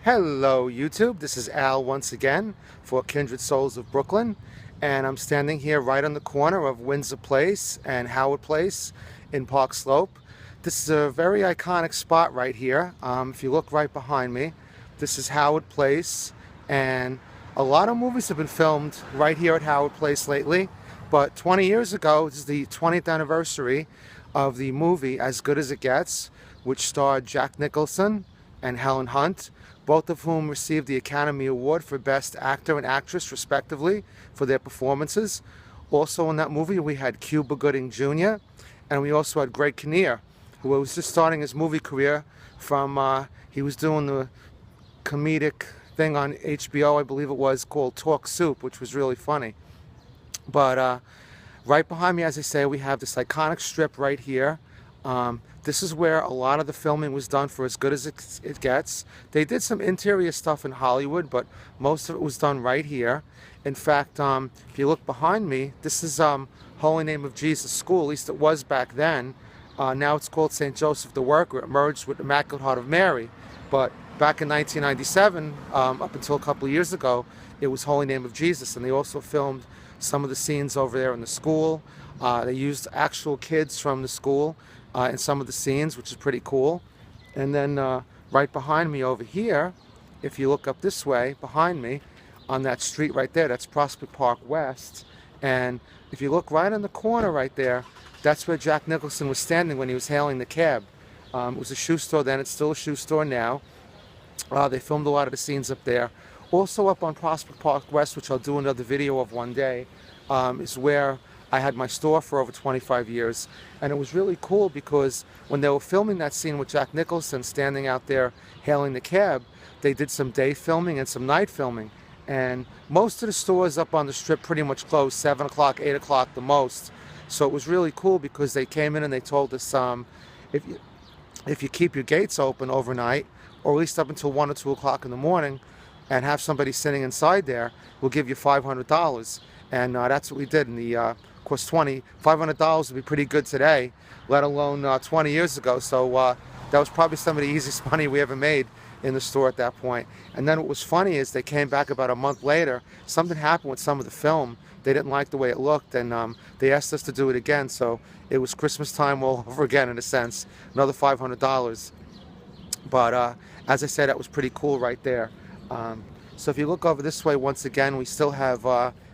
Hello YouTube, this is Al once again for Kindred Souls of Brooklyn, and I'm standing here right on the corner of Windsor Place and Howard Place in Park Slope. This is a very iconic spot right here. If you look right behind me, this is Howard Place, and a lot of movies have been filmed right here at Howard Place lately, but 20 years ago, this is the 20th anniversary of the movie As Good as It Gets, which starred Jack Nicholson and Helen Hunt, both of whom received the Academy Award for Best Actor and Actress, respectively, for their performances. Also in that movie, we had Cuba Gooding Jr., and we also had Greg Kinnear, who was just starting his movie career from, he was doing the comedic thing on HBO, I believe it was, called Talk Soup, which was really funny. But right behind me, as I say, we have this iconic strip right here. This is where a lot of the filming was done for As Good as It Gets. They did some interior stuff in Hollywood, but most of it was done right here. In fact, if you look behind me, this is Holy Name of Jesus School, at least it was back then. Now it's called St. Joseph the Worker. It merged with Immaculate Heart of Mary. But back in 1997, up until a couple of years ago, it was Holy Name of Jesus. And they also filmed some of the scenes over there in the school. They used actual kids from the school in some of the scenes, which is pretty cool. And then right behind me over here, if you look up this way, behind me, on that street right there, that's Prospect Park West. And if you look right in the corner right there, that's where Jack Nicholson was standing when he was hailing the cab. It was a shoe store then, it's still a shoe store now. They filmed a lot of the scenes up there. Also up on Prospect Park West, which I'll do another video of one day, is where I had my store for over 25 years. And it was really cool because when they were filming that scene with Jack Nicholson standing out there hailing the cab, they did some day filming and some night filming. And most of the stores up on the strip pretty much closed 7 o'clock, 8 o'clock the most. So it was really cool because they came in and they told us if you keep your gates open overnight, or at least up until 1 or 2 o'clock in the morning, and have somebody sitting inside there, we'll give you $500. And that's what we did. And of course, $500 would be pretty good today, let alone 20 years ago. So that was probably some of the easiest money we ever made in the store at that point. And then what was funny is they came back about a month later. Something happened with some of the film. They didn't like the way it looked, and they asked us to do it again. So it was Christmas time all over again, in a sense, another $500. But as I said, that was pretty cool right there. So if you look over this way, once again, we still have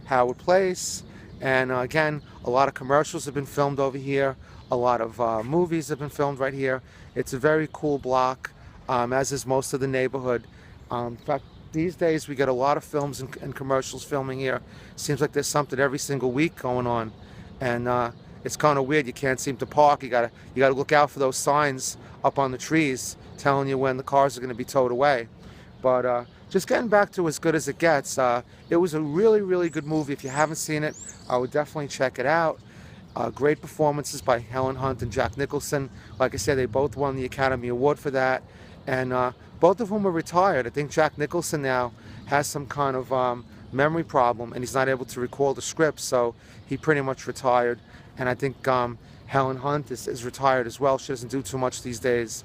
Howard Place. And again, a lot of commercials have been filmed over here. A lot of movies have been filmed right here. It's a very cool block, as is most of the neighborhood. In fact, these days we get a lot of films and commercials filming here. Seems like there's something every single week going on. And it's kind of weird. You can't seem to park. You gotta look out for those signs up on the trees telling you when the cars are going to be towed away. But just getting back to As Good as It Gets, it was a really, really good movie. If you haven't seen it, I would definitely check it out. Great performances by Helen Hunt and Jack Nicholson. Like I said, they both won the Academy Award for that. And both of whom are retired. I think Jack Nicholson now has some kind of memory problem, and he's not able to recall the script, so he pretty much retired. And I think Helen Hunt is retired as well. She doesn't do too much these days.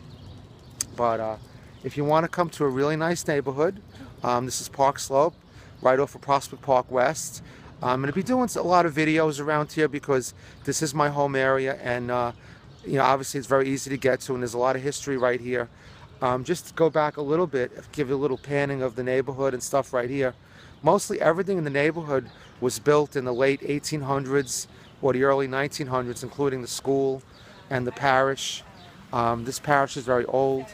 But if you want to come to a really nice neighborhood, this is Park Slope, right off of Prospect Park West. I'm going to be doing a lot of videos around here because this is my home area, and obviously it's very easy to get to, and there's a lot of history right here. Just to go back a little bit, give you a little panning of the neighborhood and stuff right here. Mostly everything in the neighborhood was built in the late 1800s or the early 1900s, including the school and the parish. This parish is very old.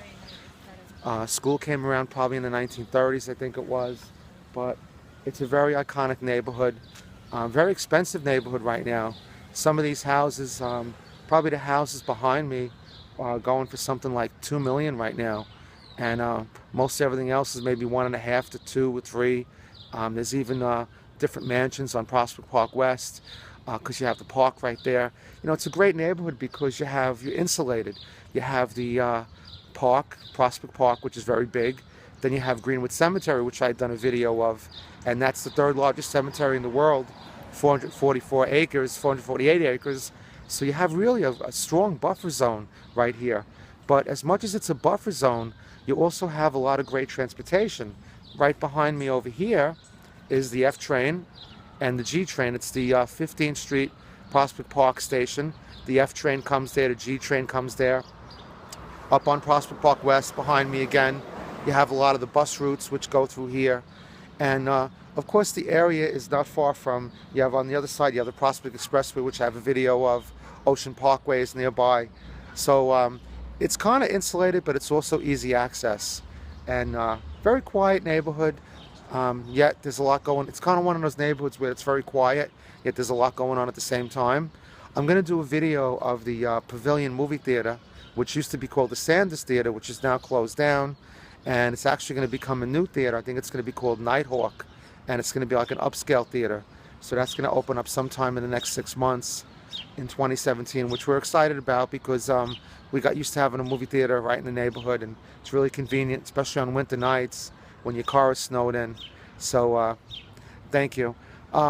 School came around probably in the 1930s, I think it was. But it's a very iconic neighborhood. Very expensive neighborhood right now. Some of these houses, probably the houses behind me, are going for something like $2 million right now. And most everything else is maybe 1.5 to 2 or 3. There's even different mansions on Prospect Park West, because you have the park right there. It's a great neighborhood because you're insulated. You have the park, Prospect Park, which is very big. Then you have Greenwood Cemetery, which I've done a video of, and that's the third largest cemetery in the world, 444 acres, 448 acres. So you have really a strong buffer zone right here. But as much as it's a buffer zone, You also have a lot of great transportation. Right behind me over here is the F train and the G train. It's the 15th Street Prospect Park station. The F train comes there, the G train comes there. Up on Prospect Park West behind me again, you have a lot of the bus routes which go through here. And of course the area is not far from, you have on the other side, you have the Prospect Expressway, which I have a video of. Ocean Parkway is nearby. So it's kind of insulated, but it's also easy access. And very quiet neighborhood, yet there's a lot going. It's kind of one of those neighborhoods where it's very quiet, yet there's a lot going on at the same time. I'm going to do a video of the Pavilion movie theater, which used to be called the Sanders Theater, which is now closed down. And it's actually going to become a new theater. I think it's going to be called Nighthawk, and it's going to be like an upscale theater. So that's going to open up sometime in the next 6 months in 2017, which we're excited about because we got used to having a movie theater right in the neighborhood, and it's really convenient, especially on winter nights when your car is snowed in. So thank you.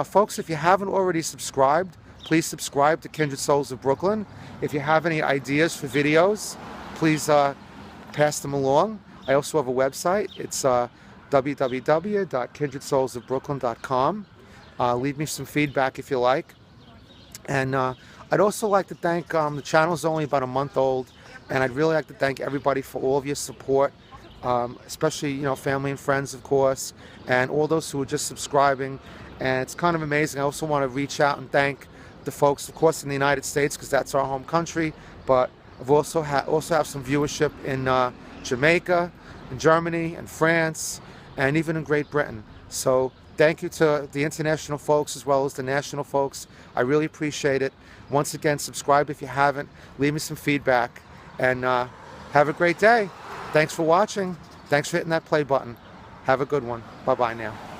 Folks, if you haven't already subscribed, please subscribe to Kindred Souls of Brooklyn. If you have any ideas for videos, please pass them along. I also have a website. It's www.kindredsoulsofbrooklyn.com. Leave me some feedback if you like. And I'd also like to thank, the channel's only about a month old, and I'd really like to thank everybody for all of your support, especially, family and friends, of course, and all those who are just subscribing. And it's kind of amazing. I also want to reach out and thank the folks, of course, in the United States, because that's our home country, but I've also have some viewership in Jamaica, in Germany, and France, and even in Great Britain. So thank you to the international folks as well as the national folks. I really appreciate it. Once again, subscribe if you haven't. Leave me some feedback, and have a great day. Thanks for watching. Thanks for hitting that play button. Have a good one. Bye-bye now.